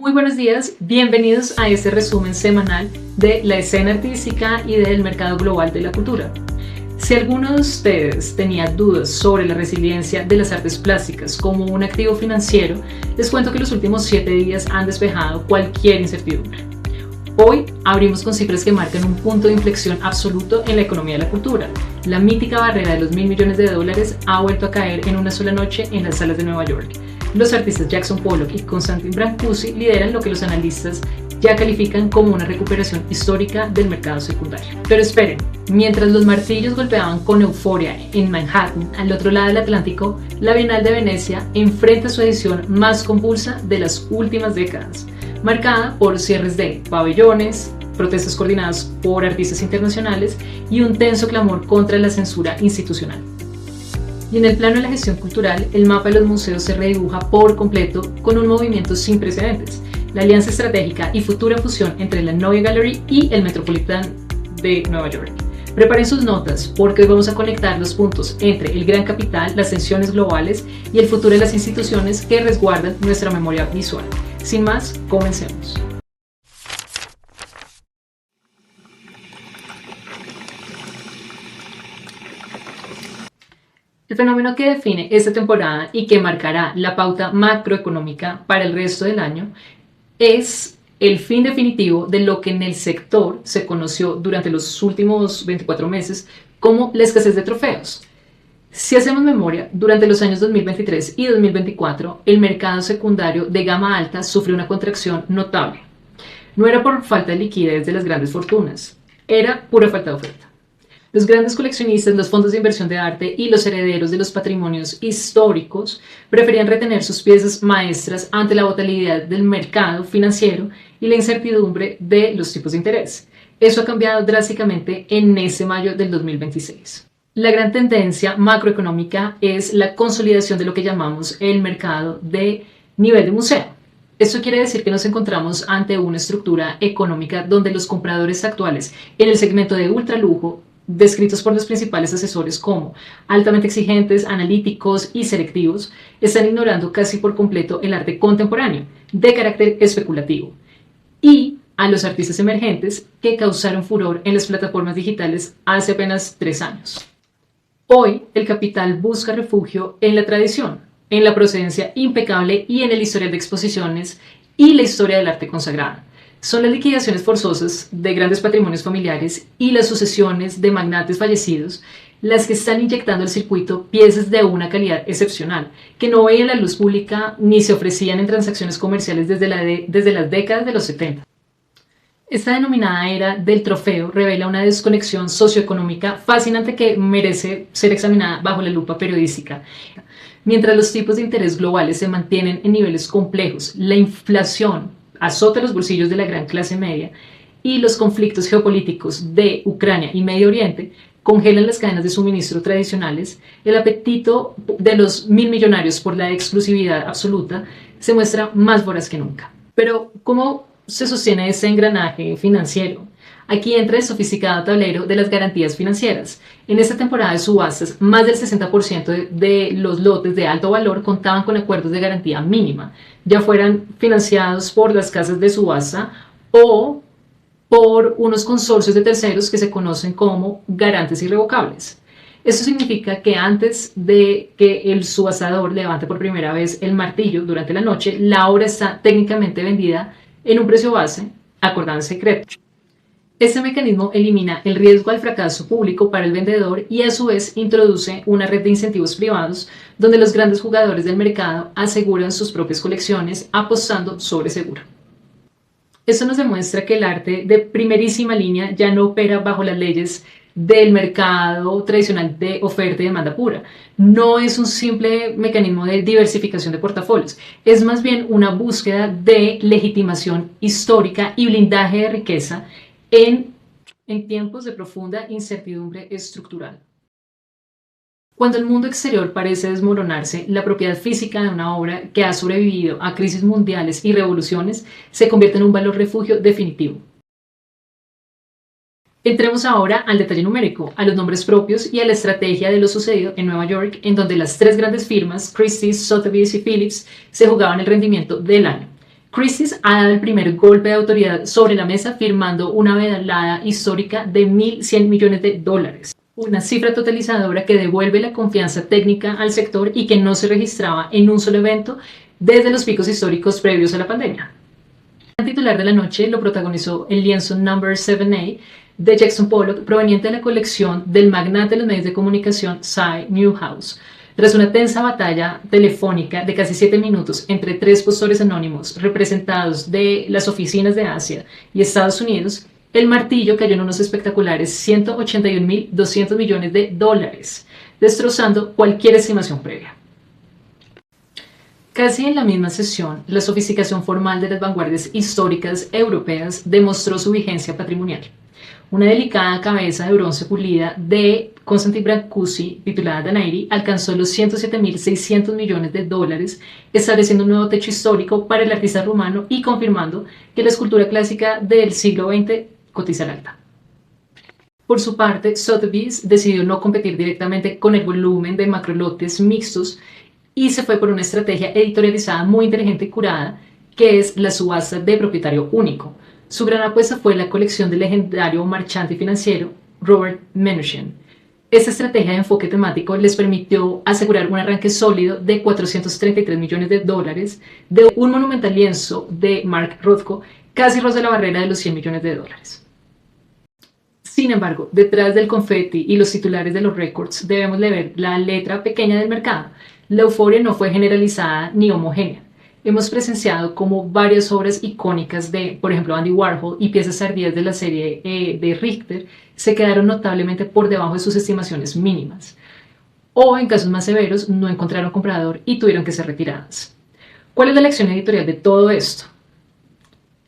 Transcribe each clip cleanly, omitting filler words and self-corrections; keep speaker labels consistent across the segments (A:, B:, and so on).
A: Muy buenos días, bienvenidos a este resumen semanal de la escena artística y del mercado global de la cultura. Si alguno de ustedes tenía dudas sobre la resiliencia de las artes plásticas como un activo financiero, les cuento que los últimos 7 días han despejado cualquier incertidumbre. Hoy abrimos con cifras que marcan un punto de inflexión absoluto en la economía de la cultura. La mítica barrera de los $1.000 millones ha vuelto a caer en una sola noche en las salas de Nueva York. Los artistas Jackson Pollock y Constantin Brancusi lideran lo que los analistas ya califican como una recuperación histórica del mercado secundario. Pero esperen, mientras los martillos golpeaban con euforia en Manhattan, al otro lado del Atlántico, la Bienal de Venecia enfrenta su edición más convulsa de las últimas décadas, marcada por cierres de pabellones, protestas coordinadas por artistas internacionales y un tenso clamor contra la censura institucional. Y en el plano de la gestión cultural, el mapa de los museos se redibuja por completo con un movimiento sin precedentes: la alianza estratégica y futura fusión entre la Neue Gallery y el Metropolitan de Nueva York. Preparen sus notas porque hoy vamos a conectar los puntos entre el gran capital, las tensiones globales y el futuro de las instituciones que resguardan nuestra memoria visual. Sin más, comencemos. El fenómeno que define esta temporada y que marcará la pauta macroeconómica para el resto del año es el fin definitivo de lo que en el sector se conoció durante los últimos 24 meses como la escasez de trofeos. Si hacemos memoria, durante los años 2023 y 2024, el mercado secundario de gama alta sufrió una contracción notable. No era por falta de liquidez de las grandes fortunas, era pura falta de oferta. Los grandes coleccionistas, los fondos de inversión de arte y los herederos de los patrimonios históricos preferían retener sus piezas maestras ante la volatilidad del mercado financiero y la incertidumbre de los tipos de interés. Eso ha cambiado drásticamente en ese mayo del 2026. La gran tendencia macroeconómica es la consolidación de lo que llamamos el mercado de nivel de museo. Esto quiere decir que nos encontramos ante una estructura económica donde los compradores actuales en el segmento de ultralujo, descritos por los principales asesores como altamente exigentes, analíticos y selectivos, están ignorando casi por completo el arte contemporáneo, de carácter especulativo, y a los artistas emergentes que causaron furor en las plataformas digitales hace apenas 3 años. Hoy, el capital busca refugio en la tradición, en la procedencia impecable y en el historial de exposiciones y la historia del arte consagrada. Son las liquidaciones forzosas de grandes patrimonios familiares y las sucesiones de magnates fallecidos las que están inyectando al circuito piezas de una calidad excepcional, que no veían la luz pública ni se ofrecían en transacciones comerciales desde las décadas de los 70. Esta denominada era del trofeo revela una desconexión socioeconómica fascinante que merece ser examinada bajo la lupa periodística. Mientras los tipos de interés globales se mantienen en niveles complejos, la inflación azota los bolsillos de la gran clase media y los conflictos geopolíticos de Ucrania y Medio Oriente congelan las cadenas de suministro tradicionales, el apetito de los 1.000 millonarios por la exclusividad absoluta se muestra más voraz que nunca. Pero, ¿cómo se sostiene ese engranaje financiero? Aquí entra el sofisticado tablero de las garantías financieras. En esta temporada de subastas, más del 60% de los lotes de alto valor contaban con acuerdos de garantía mínima, ya fueran financiados por las casas de subasta o por unos consorcios de terceros que se conocen como garantes irrevocables. Eso significa que antes de que el subastador levante por primera vez el martillo durante la noche, la obra está técnicamente vendida en un precio base, acordado en secreto. Este mecanismo elimina el riesgo al fracaso público para el vendedor y a su vez introduce una red de incentivos privados donde los grandes jugadores del mercado aseguran sus propias colecciones apostando sobre seguro. Esto nos demuestra que el arte de primerísima línea ya no opera bajo las leyes del mercado tradicional de oferta y demanda pura. No es un simple mecanismo de diversificación de portafolios, es más bien una búsqueda de legitimación histórica y blindaje de riqueza en tiempos de profunda incertidumbre estructural. Cuando el mundo exterior parece desmoronarse, la propiedad física de una obra que ha sobrevivido a crisis mundiales y revoluciones se convierte en un valor refugio definitivo. Entremos ahora al detalle numérico, a los nombres propios y a la estrategia de lo sucedido en Nueva York, en donde las 3 grandes firmas, Christie's, Sotheby's y Phillips, se jugaban el rendimiento del año. Christie's ha dado el primer golpe de autoridad sobre la mesa firmando una velada histórica de 1.100 millones de dólares. Una cifra totalizadora que devuelve la confianza técnica al sector y que no se registraba en un solo evento desde los picos históricos previos a la pandemia. El titular de la noche lo protagonizó el lienzo Number 7A de Jackson Pollock, proveniente de la colección del magnate de los medios de comunicación Cy Newhouse. Tras una tensa batalla telefónica de casi 7 minutos entre 3 postores anónimos representados de las oficinas de Asia y Estados Unidos, el martillo cayó en unos espectaculares 181.200 millones de dólares, destrozando cualquier estimación previa. Casi en la misma sesión, la sofisticación formal de las vanguardias históricas europeas demostró su vigencia patrimonial. Una delicada cabeza de bronce pulida de Constantin Brancusi, titulada Danairi, alcanzó los 107.600 millones de dólares, estableciendo un nuevo techo histórico para el artista rumano y confirmando que la escultura clásica del siglo XX cotiza al alta. Por su parte, Sotheby's decidió no competir directamente con el volumen de macrolotes mixtos y se fue por una estrategia editorializada muy inteligente y curada, que es la subasta de propietario único. Su gran apuesta fue la colección del legendario marchante financiero Robert Mnuchin. Esta estrategia de enfoque temático les permitió asegurar un arranque sólido de 433 millones de dólares de un monumental lienzo de Mark Rothko, casi roza la barrera de los 100 millones de dólares. Sin embargo, detrás del confeti y los titulares de los récords debemos de ver la letra pequeña del mercado. La euforia no fue generalizada ni homogénea. Hemos presenciado como varias obras icónicas de, por ejemplo, Andy Warhol y piezas tardías de la serie de Richter se quedaron notablemente por debajo de sus estimaciones mínimas. O, en casos más severos, no encontraron comprador y tuvieron que ser retiradas. ¿Cuál es la lección editorial de todo esto?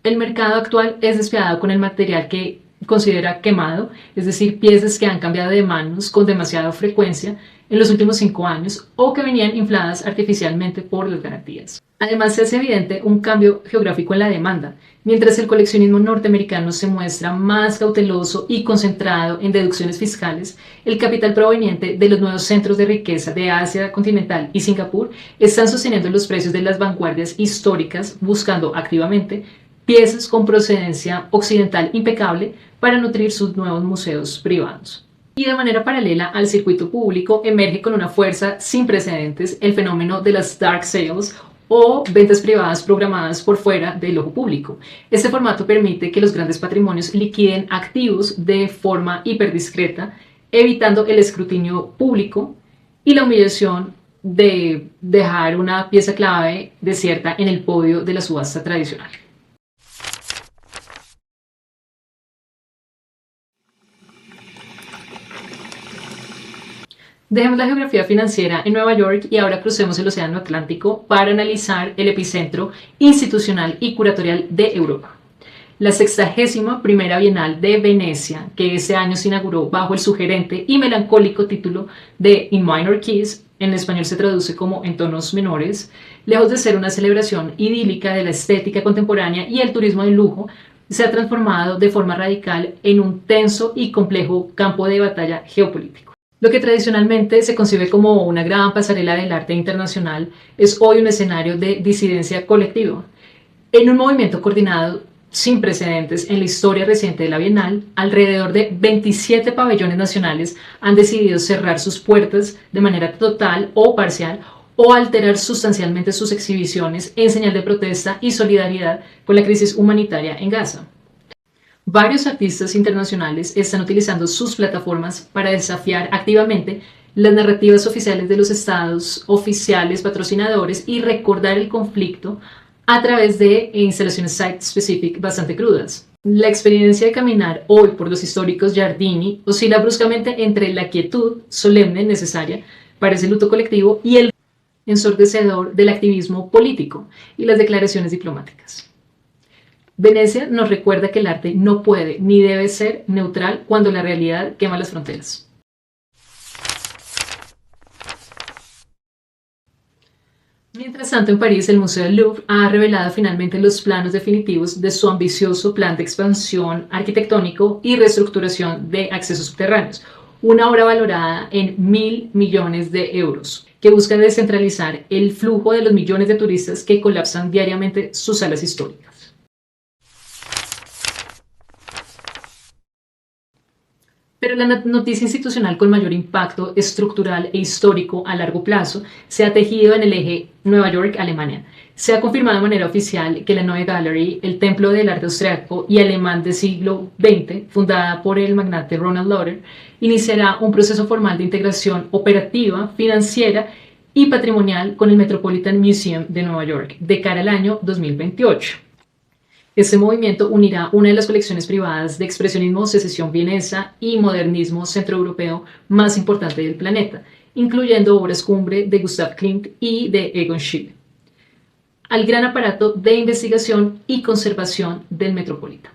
A: El mercado actual es despiadado con el material que considera quemado, es decir, piezas que han cambiado de manos con demasiada frecuencia en los últimos 5 años o que venían infladas artificialmente por las garantías. Además, se hace evidente un cambio geográfico en la demanda. Mientras el coleccionismo norteamericano se muestra más cauteloso y concentrado en deducciones fiscales, el capital proveniente de los nuevos centros de riqueza de Asia continental y Singapur están sosteniendo los precios de las vanguardias históricas, buscando activamente piezas con procedencia occidental impecable para nutrir sus nuevos museos privados. Y de manera paralela al circuito público emerge con una fuerza sin precedentes el fenómeno de las dark sales o ventas privadas programadas por fuera del ojo público. Este formato permite que los grandes patrimonios liquiden activos de forma hiperdiscreta, evitando el escrutinio público y la humillación de dejar una pieza clave desierta en el podio de la subasta tradicional. Dejemos la geografía financiera en Nueva York y ahora crucemos el Océano Atlántico para analizar el epicentro institucional y curatorial de Europa. La 61ª Bienal de Venecia, que ese año se inauguró bajo el sugerente y melancólico título de In Minor Keys, en español se traduce como En tonos menores, lejos de ser una celebración idílica de la estética contemporánea y el turismo de lujo, se ha transformado de forma radical en un tenso y complejo campo de batalla geopolítico. Lo que tradicionalmente se concibe como una gran pasarela del arte internacional es hoy un escenario de disidencia colectiva. En un movimiento coordinado sin precedentes en la historia reciente de la Bienal, alrededor de 27 pabellones nacionales han decidido cerrar sus puertas de manera total o parcial o alterar sustancialmente sus exhibiciones en señal de protesta y solidaridad con la crisis humanitaria en Gaza. Varios artistas internacionales están utilizando sus plataformas para desafiar activamente las narrativas oficiales de los estados oficiales patrocinadores y recordar el conflicto a través de instalaciones site-specific bastante crudas. La experiencia de caminar hoy por los históricos Giardini oscila bruscamente entre la quietud solemne necesaria para ese luto colectivo y el ensordecedor del activismo político y las declaraciones diplomáticas. Venecia nos recuerda que el arte no puede ni debe ser neutral cuando la realidad quema las fronteras. Mientras tanto, en París, el Museo del Louvre ha revelado finalmente los planos definitivos de su ambicioso plan de expansión arquitectónico y reestructuración de accesos subterráneos, una obra valorada en 1.000 millones de euros, que busca descentralizar el flujo de los millones de turistas que colapsan diariamente sus salas históricas. Pero la noticia institucional con mayor impacto estructural e histórico a largo plazo se ha tejido en el eje Nueva York-Alemania. Se ha confirmado de manera oficial que la Neue Galerie, el templo del arte austriaco y alemán del siglo XX, fundada por el magnate Ronald Lauder, iniciará un proceso formal de integración operativa, financiera y patrimonial con el Metropolitan Museum de Nueva York de cara al año 2028. Este movimiento unirá una de las colecciones privadas de expresionismo secesión vienesa y modernismo centroeuropeo más importante del planeta, incluyendo obras cumbre de Gustav Klimt y de Egon Schiele, al gran aparato de investigación y conservación del Metropolitan.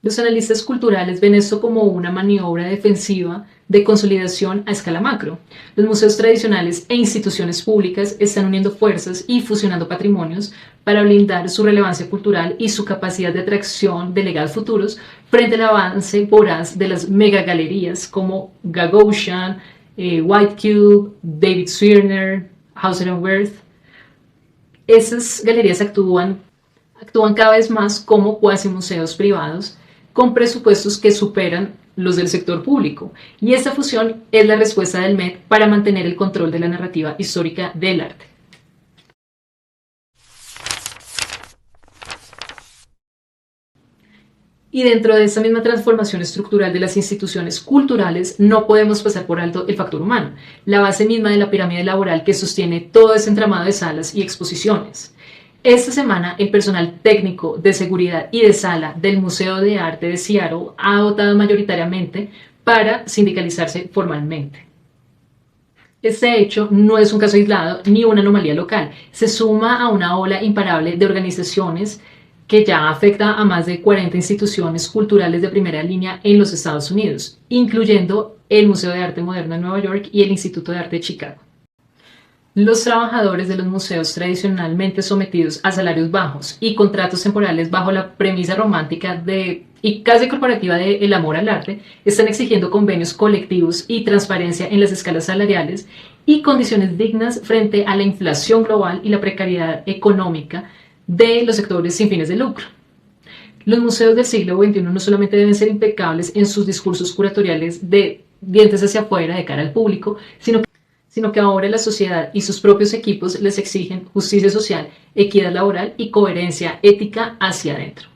A: Los analistas culturales ven esto como una maniobra defensiva de consolidación a escala macro. Los museos tradicionales e instituciones públicas están uniendo fuerzas y fusionando patrimonios para blindar su relevancia cultural y su capacidad de atracción de legados futuros frente al avance voraz de las megagalerías como Gagosian, White Cube, David Zwirner, Hauser & Wirth. Esas galerías actúan cada vez más como cuasi museos privados con presupuestos que superan los del sector público. Y esta fusión es la respuesta del Met para mantener el control de la narrativa histórica del arte. Y dentro de esta misma transformación estructural de las instituciones culturales, no podemos pasar por alto el factor humano, la base misma de la pirámide laboral que sostiene todo ese entramado de salas y exposiciones. Esta semana, el personal técnico de seguridad y de sala del Museo de Arte de Seattle ha votado mayoritariamente para sindicalizarse formalmente. Este hecho no es un caso aislado ni una anomalía local, se suma a una ola imparable de organizaciones que ya afecta a más de 40 instituciones culturales de primera línea en los Estados Unidos, incluyendo el Museo de Arte Moderno de Nueva York y el Instituto de Arte de Chicago. Los trabajadores de los museos tradicionalmente sometidos a salarios bajos y contratos temporales bajo la premisa romántica y casi corporativa del amor al arte están exigiendo convenios colectivos y transparencia en las escalas salariales y condiciones dignas frente a la inflación global y la precariedad económica de los sectores sin fines de lucro. Los museos del siglo XXI no solamente deben ser impecables en sus discursos curatoriales de dientes hacia afuera de cara al público, sino que ahora la sociedad y sus propios equipos les exigen justicia social, equidad laboral y coherencia ética hacia adentro.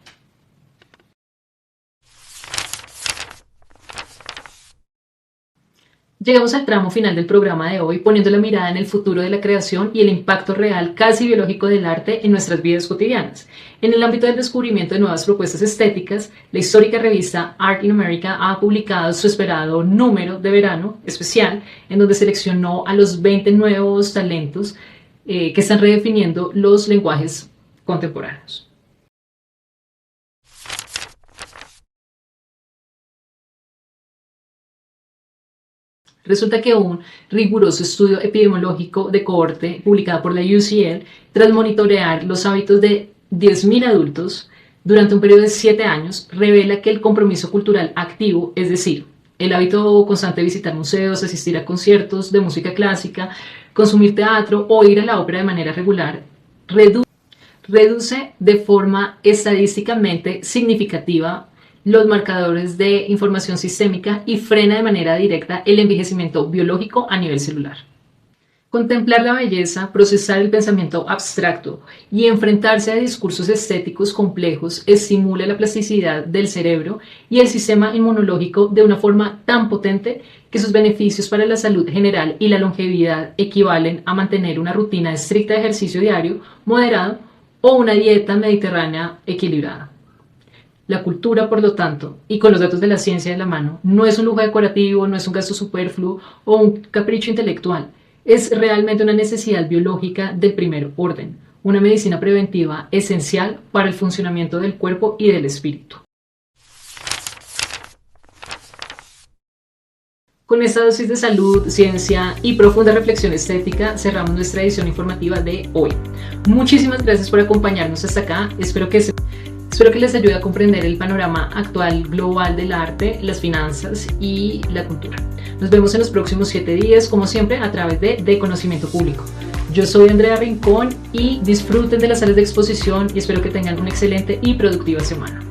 A: Llegamos al tramo final del programa de hoy poniendo la mirada en el futuro de la creación y el impacto real casi biológico del arte en nuestras vidas cotidianas. En el ámbito del descubrimiento de nuevas propuestas estéticas, la histórica revista Art in America ha publicado su esperado número de verano especial, en donde seleccionó a los 20 nuevos talentos que están redefiniendo los lenguajes contemporáneos. Resulta que un riguroso estudio epidemiológico de cohorte publicado por la UCL, tras monitorear los hábitos de 10.000 adultos durante un periodo de 7 años, revela que el compromiso cultural activo, es decir, el hábito constante de visitar museos, asistir a conciertos de música clásica, consumir teatro o ir a la ópera de manera regular, reduce de forma estadísticamente significativa los marcadores de información sistémica y frena de manera directa el envejecimiento biológico a nivel celular. Contemplar la belleza, procesar el pensamiento abstracto y enfrentarse a discursos estéticos complejos estimula la plasticidad del cerebro y el sistema inmunológico de una forma tan potente que sus beneficios para la salud general y la longevidad equivalen a mantener una rutina estricta de ejercicio diario moderado o una dieta mediterránea equilibrada. La cultura, por lo tanto, y con los datos de la ciencia de la mano, no es un lujo decorativo, no es un gasto superfluo o un capricho intelectual. Es realmente una necesidad biológica del primer orden, una medicina preventiva esencial para el funcionamiento del cuerpo y del espíritu. Con esta dosis de salud, ciencia y profunda reflexión estética, cerramos nuestra edición informativa de hoy. Muchísimas gracias por acompañarnos hasta acá. Espero que Espero que les ayude a comprender el panorama actual global del arte, las finanzas y la cultura. Nos vemos en los próximos 7 días, como siempre, a través de Conocimiento Público. Yo soy Andrea Rincón y disfruten de las salas de exposición y espero que tengan una excelente y productiva semana.